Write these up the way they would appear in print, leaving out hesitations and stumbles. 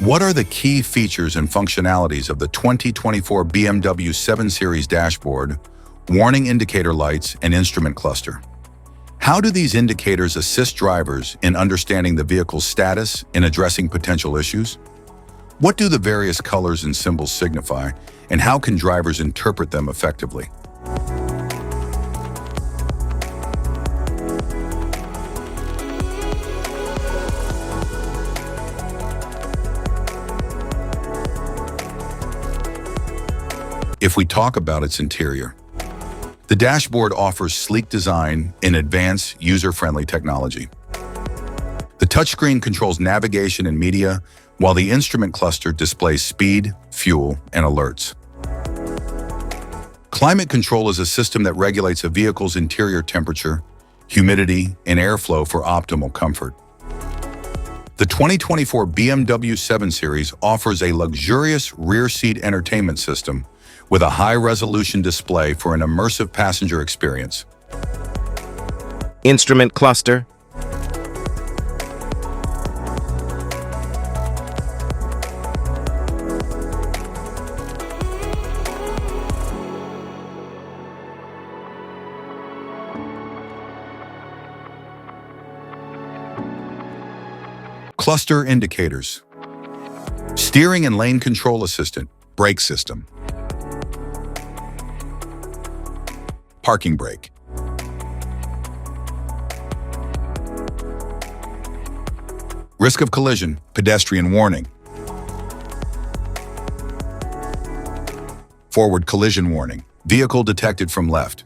What are the key features and functionalities of the 2024 BMW 7 Series dashboard, warning indicator lights, and instrument cluster? How do these indicators assist drivers in understanding the vehicle's status and addressing potential issues? What do the various colors and symbols signify, and how can drivers interpret them effectively? If we talk about its interior, the dashboard offers sleek design and advanced user-friendly technology. The touchscreen controls navigation and media, while the instrument cluster displays speed, fuel, and alerts. Climate control is a system that regulates a vehicle's interior temperature, humidity, and airflow for optimal comfort. The 2024 BMW 7 Series offers a luxurious rear-seat entertainment system with a high-resolution display for an immersive passenger experience. Instrument cluster. Cluster indicators. Steering and lane control assistant, brake system. Parking brake. Risk of collision, pedestrian warning. Forward collision warning, vehicle detected from left.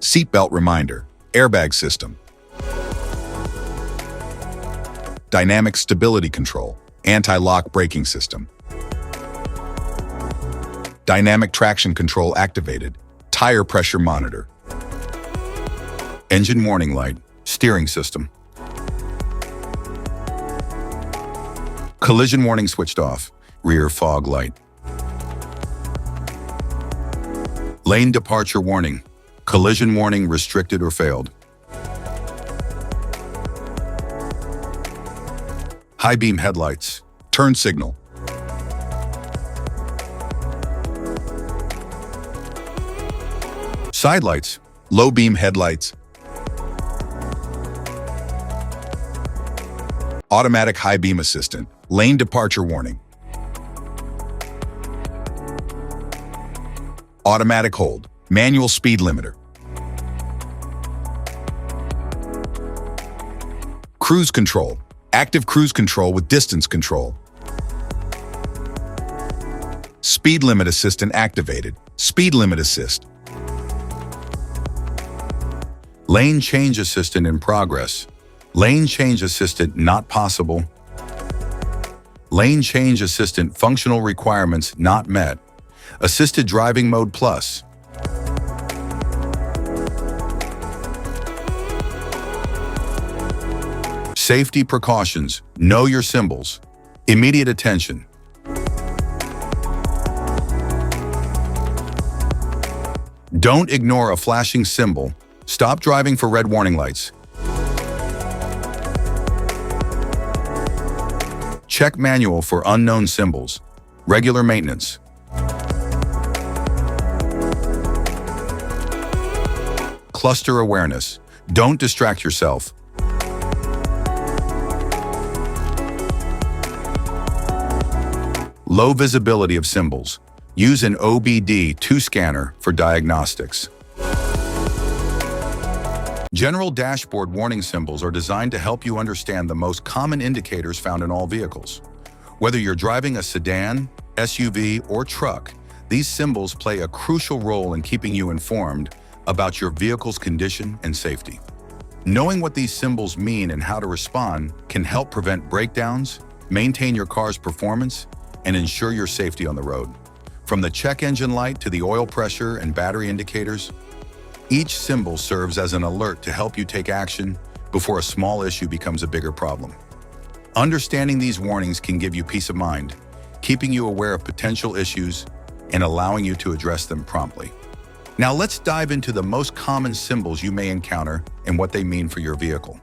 Seatbelt reminder, airbag system. Dynamic stability control, anti-lock braking system. Dynamic traction control activated, tire pressure monitor. Engine warning light, steering system. Collision warning switched off, rear fog light. Lane departure warning, collision warning restricted or failed. High beam headlights, turn signal. Side lights, low beam headlights. Automatic high beam assistant, lane departure warning. Automatic hold, manual speed limiter. Cruise control, active cruise control with distance control. Speed limit assistant activated, speed limit assist. Lane change assistant in progress. Lane change assistant not possible. Lane change assistant functional requirements not met. Assisted driving mode plus. Safety precautions. Know your symbols. Immediate attention. Don't ignore a flashing symbol. Stop driving for red warning lights. Check manual for unknown symbols. Regular maintenance. Cluster awareness. Don't distract yourself. Low visibility of symbols. Use an OBD2 scanner for diagnostics. General dashboard warning symbols are designed to help you understand the most common indicators found in all vehicles. Whether you're driving a sedan, SUV, or truck, these symbols play a crucial role in keeping you informed about your vehicle's condition and safety. Knowing what these symbols mean and how to respond can help prevent breakdowns, maintain your car's performance, and ensure your safety on the road. From the check engine light to the oil pressure and battery indicators, each symbol serves as an alert to help you take action before a small issue becomes a bigger problem. Understanding these warnings can give you peace of mind, keeping you aware of potential issues and allowing you to address them promptly. Now let's dive into the most common symbols you may encounter and what they mean for your vehicle.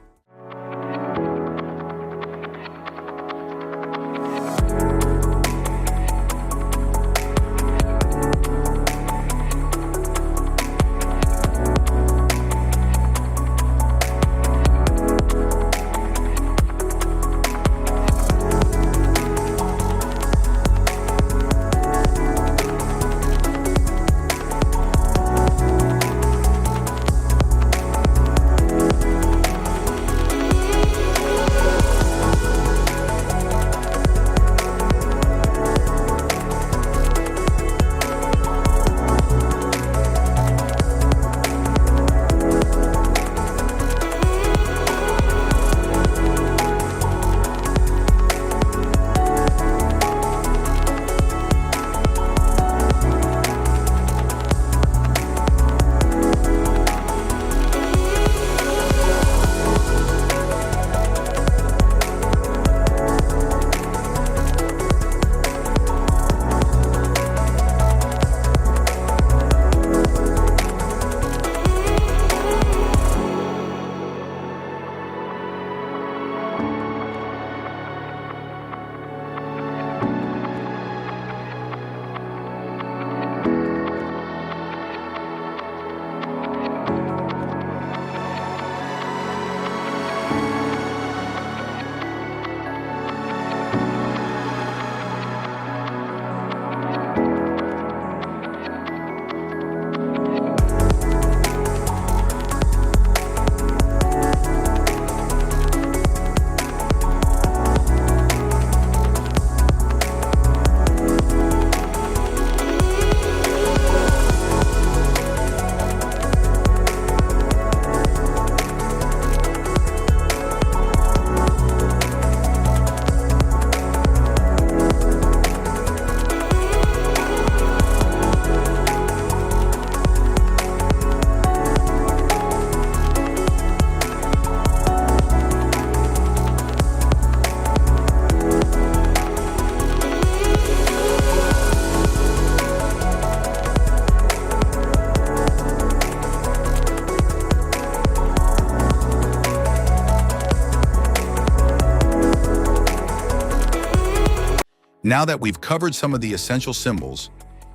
Now that we've covered some of the essential symbols,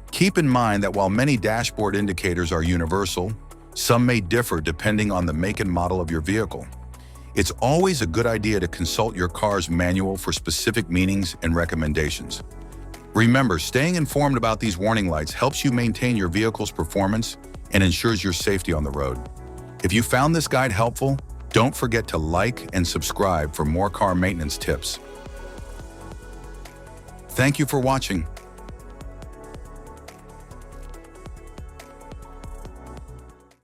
keep in mind that while many dashboard indicators are universal, some may differ depending on the make and model of your vehicle. It's always a good idea to consult your car's manual for specific meanings and recommendations. Remember, staying informed about these warning lights helps you maintain your vehicle's performance and ensures your safety on the road. If you found this guide helpful, don't forget to like and subscribe for more car maintenance tips. Thank you for watching.